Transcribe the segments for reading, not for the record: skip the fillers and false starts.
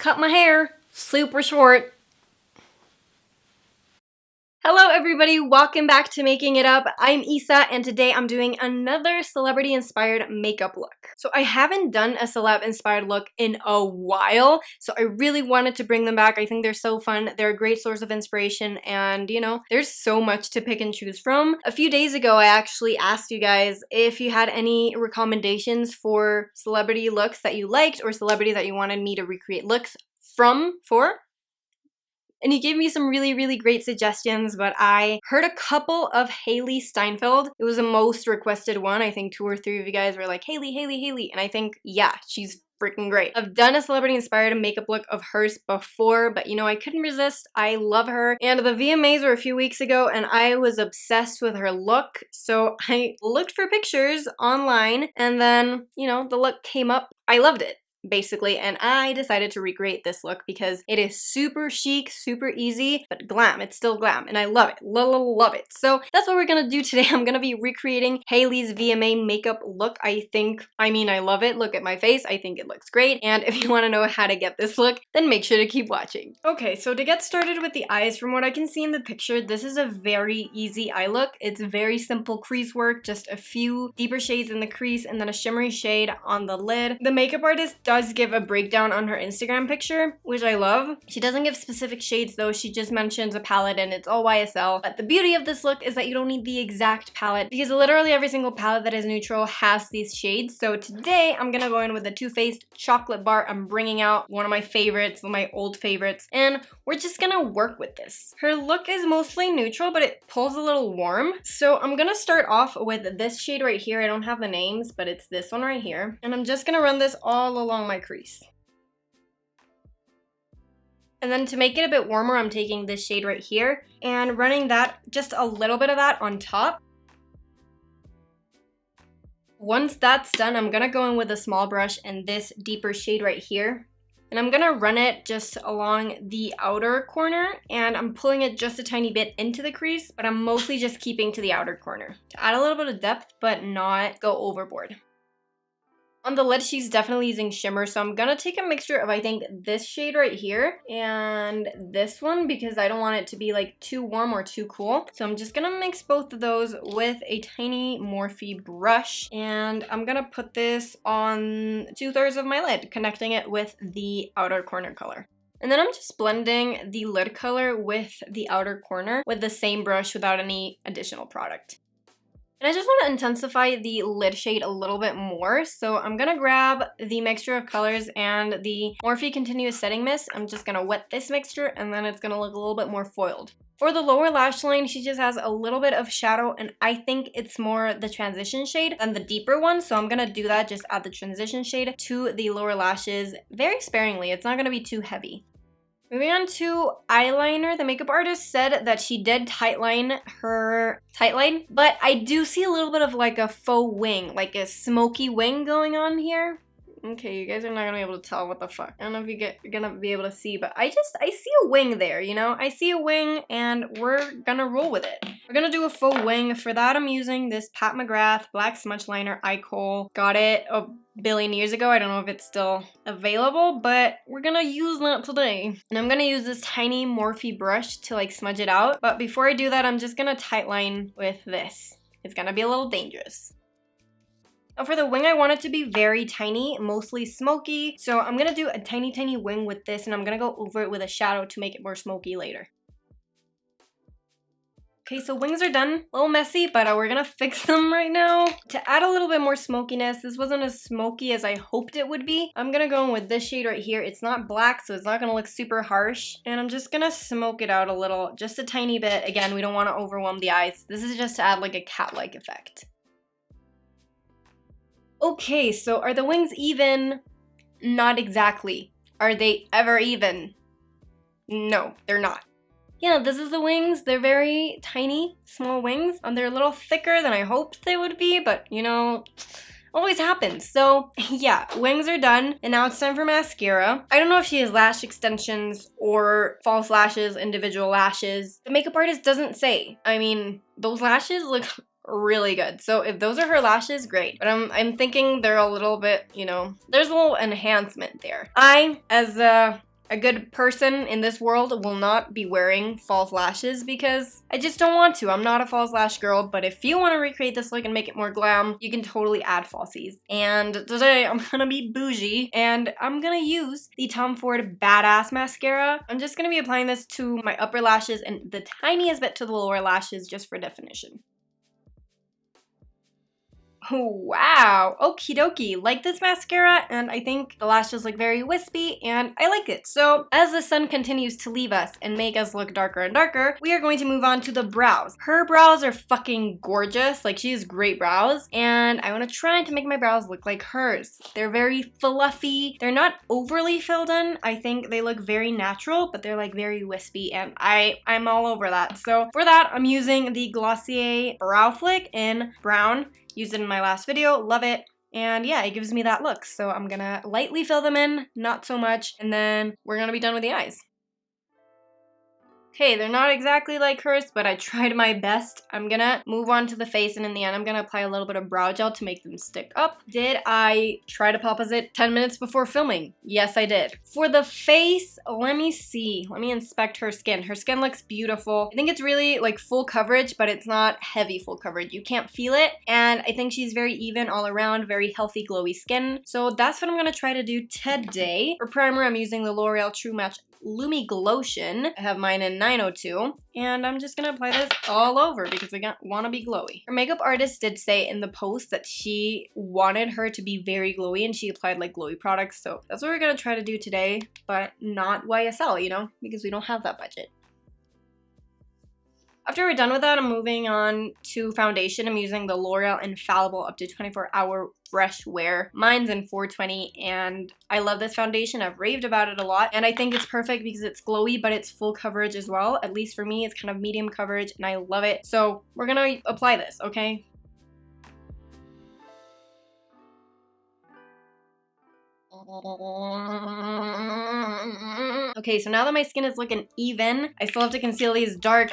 cut my hair super short. Hello everybody, welcome back to Making It Up. I'm Isa and today I'm doing another celebrity inspired makeup look. So I haven't done a celeb inspired look in a while, so I really wanted to bring them back. I think they're so fun. They're a great source of inspiration and you know, there's so much to pick and choose from. A few days ago I actually asked you guys if you had any recommendations for celebrity looks that you liked or celebrities that you wanted me to recreate looks for. And you gave me some really great suggestions, but I heard a couple of Hailee Steinfeld. It was the most requested one. I think 2 or 3 of you guys were like, Hailee. And I think, yeah, she's freaking great. I've done a celebrity inspired makeup look of hers before, but you know, I couldn't resist. I love her. And the VMAs were a few weeks ago and I was obsessed with her look. So I looked for pictures online and then, you know, the look came up. I loved it, basically, and I decided to recreate this look because it is super chic, super easy, but glam. It's still glam, and I love it. Love it. So that's what we're gonna do today. I'm gonna be recreating Hailee's VMA makeup look. I love it. Look at my face. I think it looks great, and if you want to know how to get this look, then make sure to keep watching. Okay, so to get started with the eyes, from what I can see in the picture, this is a very easy eye look. It's very simple crease work, just a few deeper shades in the crease, and then a shimmery shade on the lid. The makeup artist does give a breakdown on her Instagram picture, which I love. She doesn't give specific shades though, she just mentions a palette and it's all YSL. But the beauty of this look is that you don't need the exact palette because literally every single palette that is neutral has these shades. So today I'm gonna go in with the Too Faced chocolate bar. I'm bringing out one of my favorites, my old favorites, and we're just gonna work with this. Her look is mostly neutral, but it pulls a little warm. So I'm gonna start off with this shade right here. I don't have the names, but it's this one right here. And I'm just gonna run this all along my crease. And then to make it a bit warmer, I'm taking this shade right here and running that, just a little bit of that on top. Once that's done, I'm gonna go in with a small brush and this deeper shade right here. And I'm gonna run it just along the outer corner and I'm pulling it just a tiny bit into the crease, but I'm mostly just keeping to the outer corner to add a little bit of depth, but not go overboard. On the lid, she's definitely using shimmer, so I'm gonna take a mixture of, I think, this shade right here and this one because I don't want it to be like too warm or too cool. So I'm just gonna mix both of those with a tiny Morphe brush and I'm gonna put this on 2/3 of my lid, connecting it with the outer corner color. And then I'm just blending the lid color with the outer corner with the same brush without any additional product. And I just want to intensify the lid shade a little bit more, so I'm going to grab the mixture of colors and the Morphe Continuous Setting Mist. I'm just going to wet this mixture and then it's going to look a little bit more foiled. For the lower lash line, she just has a little bit of shadow and I think it's more the transition shade than the deeper one, so I'm going to do that, just add the transition shade to the lower lashes very sparingly. It's not going to be too heavy. Moving on to eyeliner, the makeup artist said that she did tightline her tightline, but I do see a little bit of like a faux wing, like a smoky wing going on here. Okay, you guys are not gonna be able to tell what the fuck. I don't know if you're gonna be able to see, but I see a wing there, you know? I see a wing and we're gonna roll with it. We're gonna do a faux wing. For that, I'm using this Pat McGrath Black Smudge Liner Eye Kohl. Got it a billion years ago. I don't know if it's still available, but we're gonna use that today. And I'm gonna use this tiny Morphe brush to like smudge it out. But before I do that, I'm just gonna tightline with this. It's gonna be a little dangerous. Now for the wing, I want it to be very tiny, mostly smoky. So I'm gonna do a tiny wing with this and I'm gonna go over it with a shadow to make it more smoky later. Okay, so wings are done. A little messy, but we're gonna fix them right now. To add a little bit more smokiness, this wasn't as smoky as I hoped it would be. I'm gonna go in with this shade right here. It's not black, so it's not gonna look super harsh. And I'm just gonna smoke it out a little, just a tiny bit. Again, we don't wanna overwhelm the eyes. This is just to add like a cat-like effect. Okay, so are the wings even? Not exactly. Are they ever even? No, they're not. Yeah, this is the wings. They're very tiny, small wings. They're a little thicker than I hoped they would be, but you know, always happens. So yeah, wings are done, and now it's time for mascara. I don't know if she has lash extensions or false lashes, individual lashes. The makeup artist doesn't say. I mean, those lashes look really good. So if those are her lashes, great. But I'm thinking they're a little bit, you know, there's a little enhancement there. I, as a A good person in this world will not be wearing false lashes because I just don't want to. I'm not a false lash girl, but if you want to recreate this look and make it more glam, you can totally add falsies. And today I'm gonna be bougie and I'm gonna use the Tom Ford Badass mascara. I'm just gonna be applying this to my upper lashes and the tiniest bit to the lower lashes just for definition. Wow, okie dokie. Like this mascara, and I think the lashes look very wispy, and I like it. So as the sun continues to leave us and make us look darker and darker, we are going to move on to the brows. Her brows are fucking gorgeous. Like, she has great brows, and I want to try to make my brows look like hers. They're very fluffy. They're not overly filled in. I think they look very natural, but they're like very wispy, and I'm all over that. So for that, I'm using the Glossier Brow Flick in brown. Used it in my last video, love it. And yeah, it gives me that look. So I'm gonna lightly fill them in, not so much, and then we're gonna be done with the eyes. Okay, they're not exactly like hers, but I tried my best. I'm gonna move on to the face, and in the end, I'm gonna apply a little bit of brow gel to make them stick up. Did I try to composite 10 minutes before filming? Yes, I did. For the face, let me see. Let me inspect her skin. Her skin looks beautiful. I think it's really like full coverage, but it's not heavy full coverage. You can't feel it, and I think she's very even all around, very healthy, glowy skin. So that's what I'm gonna try to do today. For primer, I'm using the L'Oreal True Match Lumi Glotion. I have mine in 902, and I'm just gonna apply this all over because I want to be glowy. Her makeup artist did say in the post that she wanted her to be very glowy, and she applied like glowy products, so that's what we're gonna try to do today, but not YSL, you know, because we don't have that budget. After we're done with that, I'm moving on to foundation. I'm using the L'Oreal Infallible Up to 24-Hour Fresh Wear. Mine's in 420, and I love this foundation. I've raved about it a lot, and I think it's perfect because it's glowy, but it's full coverage as well. At least for me, it's kind of medium coverage, and I love it. So we're gonna apply this, okay? Okay, so now that my skin is looking even, I still have to conceal these dark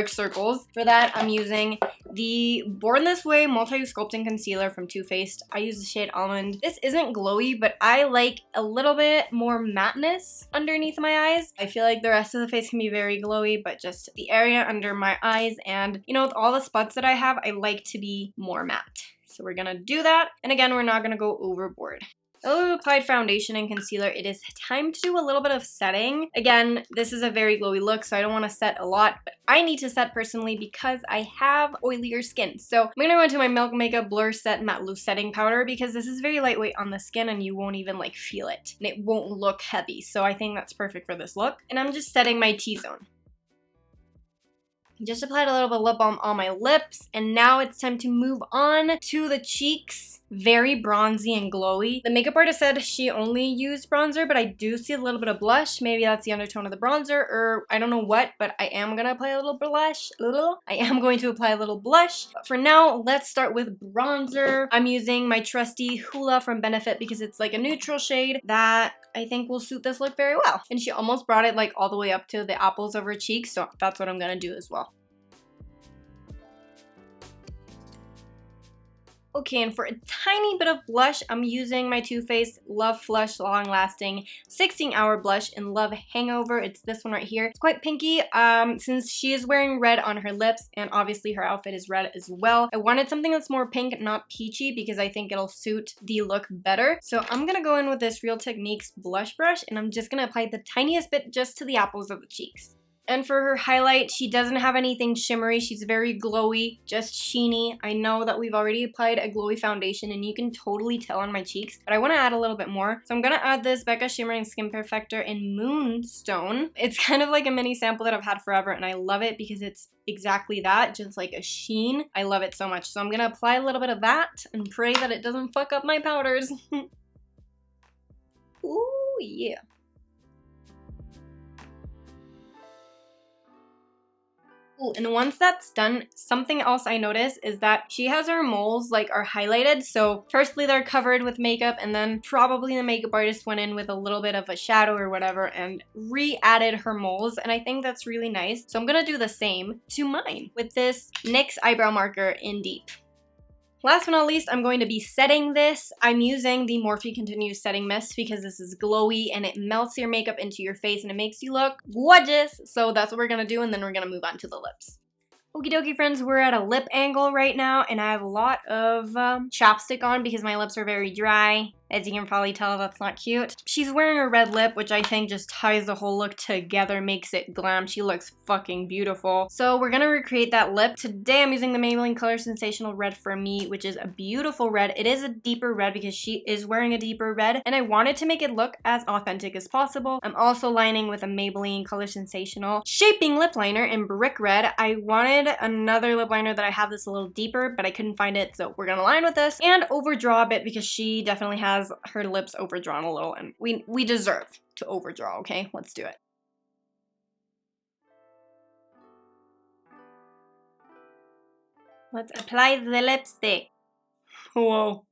circles. For that, I'm using the Born This Way Multi-Use Sculpting Concealer from Too Faced. I use the shade Almond. This isn't glowy, but I like a little bit more matteness underneath my eyes. I feel like the rest of the face can be very glowy, but just the area under my eyes and, you know, with all the spots that I have, I like to be more matte. So we're gonna do that. And again, we're not gonna go overboard. Now that we've applied foundation and concealer, it is time to do a little bit of setting. Again, this is a very glowy look, so I don't want to set a lot, but I need to set personally because I have oilier skin. So I'm going to go into my Milk Makeup Blur Set Matte Loose Setting Powder because this is very lightweight on the skin and you won't even like feel it. And it won't look heavy, so I think that's perfect for this look. And I'm just setting my T-zone. Just applied a little bit of lip balm on my lips, and now it's time to move on to the cheeks. Very bronzy and glowy. The makeup artist said she only used bronzer, but I do see a little bit of blush. Maybe that's the undertone of the bronzer, or I don't know what, but I am gonna apply a little blush. I am going to apply a little blush. But for now, let's start with bronzer. I'm using my trusty Hoola from Benefit because it's like a neutral shade that I think will suit this look very well. And she almost brought it like all the way up to the apples of her cheeks, so that's what I'm gonna do as well. Okay, and for a tiny bit of blush, I'm using my Too Faced Love Flush Long Lasting 16-Hour Blush in Love Hangover. It's this one right here. It's quite pinky since she is wearing red on her lips, and obviously her outfit is red as well. I wanted something that's more pink, not peachy, because I think it'll suit the look better. So I'm gonna go in with this Real Techniques blush brush, and I'm just gonna apply the tiniest bit just to the apples of the cheeks. And for her highlight, she doesn't have anything shimmery. She's very glowy, just sheeny. I know that we've already applied a glowy foundation and you can totally tell on my cheeks, but I want to add a little bit more. So I'm going to add this Becca Shimmering Skin Perfector in Moonstone. It's kind of like a mini sample that I've had forever, and I love it because it's exactly that, just like a sheen. I love it so much. So I'm going to apply a little bit of that and pray that it doesn't fuck up my powders. Ooh, yeah. Ooh, and once that's done, something else I noticed is that she has her moles like are highlighted. So firstly, they're covered with makeup, and then probably the makeup artist went in with a little bit of a shadow or whatever and re-added her moles. And I think that's really nice. So I'm gonna do the same to mine with this NYX eyebrow marker in Deep. Last but not least, I'm going to be setting this. I'm using the Morphe Continuous Setting Mist because this is glowy and it melts your makeup into your face and it makes you look gorgeous. So that's what we're gonna do, and then we're gonna move on to the lips. Okie dokie, friends, we're at a lip angle right now, and I have a lot of chapstick on because my lips are very dry. As you can probably tell, that's not cute. She's wearing a red lip, which I think just ties the whole look together, makes it glam. She looks fucking beautiful. So we're gonna recreate that lip. Today I'm using the Maybelline Color Sensational Red for Me, which is a beautiful red. It is a deeper red because she is wearing a deeper red, and I wanted to make it look as authentic as possible. I'm also lining with a Maybelline Color Sensational Shaping Lip Liner in Brick Red. I wanted another lip liner that I have this a little deeper, but I couldn't find it, so we're gonna line with this and overdraw a bit because she definitely has her lips overdrawn a little, and we deserve to overdraw, okay? Let's do it. Let's apply the lipstick. Whoa.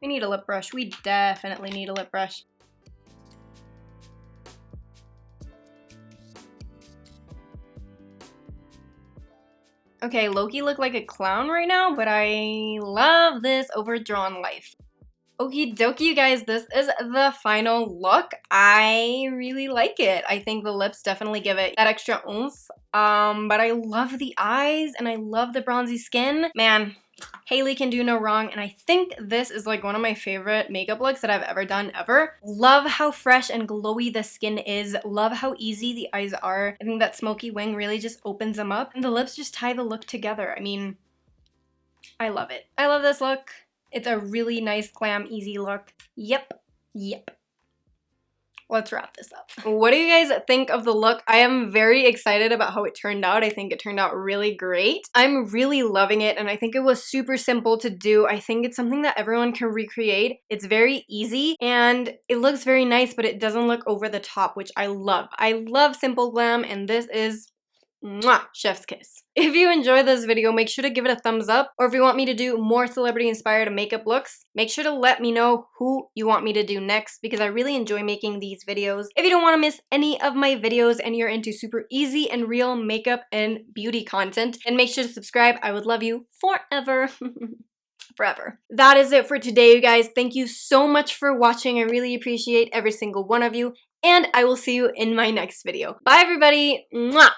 We need a lip brush. We definitely need a lip brush. Okay, Loki looked like a clown right now, but I love this overdrawn life. Okie dokie, you guys, this is the final look. I really like it. I think the lips definitely give it that extra oomph. But I love the eyes and I love the bronzy skin. Man, Hailee can do no wrong, and I think this is like one of my favorite makeup looks that I've ever done ever. Love how fresh and glowy the skin is. Love how easy the eyes are. I think that smoky wing really just opens them up, and the lips just tie the look together. I mean, I love it. I love this look. It's a really nice, glam, easy look. Yep. Let's wrap this up. What do you guys think of the look? I am very excited about how it turned out. I think it turned out really great. I'm really loving it, and I think it was super simple to do. I think it's something that everyone can recreate. It's very easy, and it looks very nice, but it doesn't look over the top, which I love. I love simple glam, and this is mwah, chef's kiss. If you enjoyed this video, make sure to give it a thumbs up, or if you want me to do more celebrity-inspired makeup looks, make sure to let me know who you want me to do next, because I really enjoy making these videos. If you don't want to miss any of my videos and you're into super easy and real makeup and beauty content, then make sure to subscribe. I would love you forever. Forever. That is it for today, you guys. Thank you so much for watching. I really appreciate every single one of you, and I will see you in my next video. Bye, everybody. Mwah!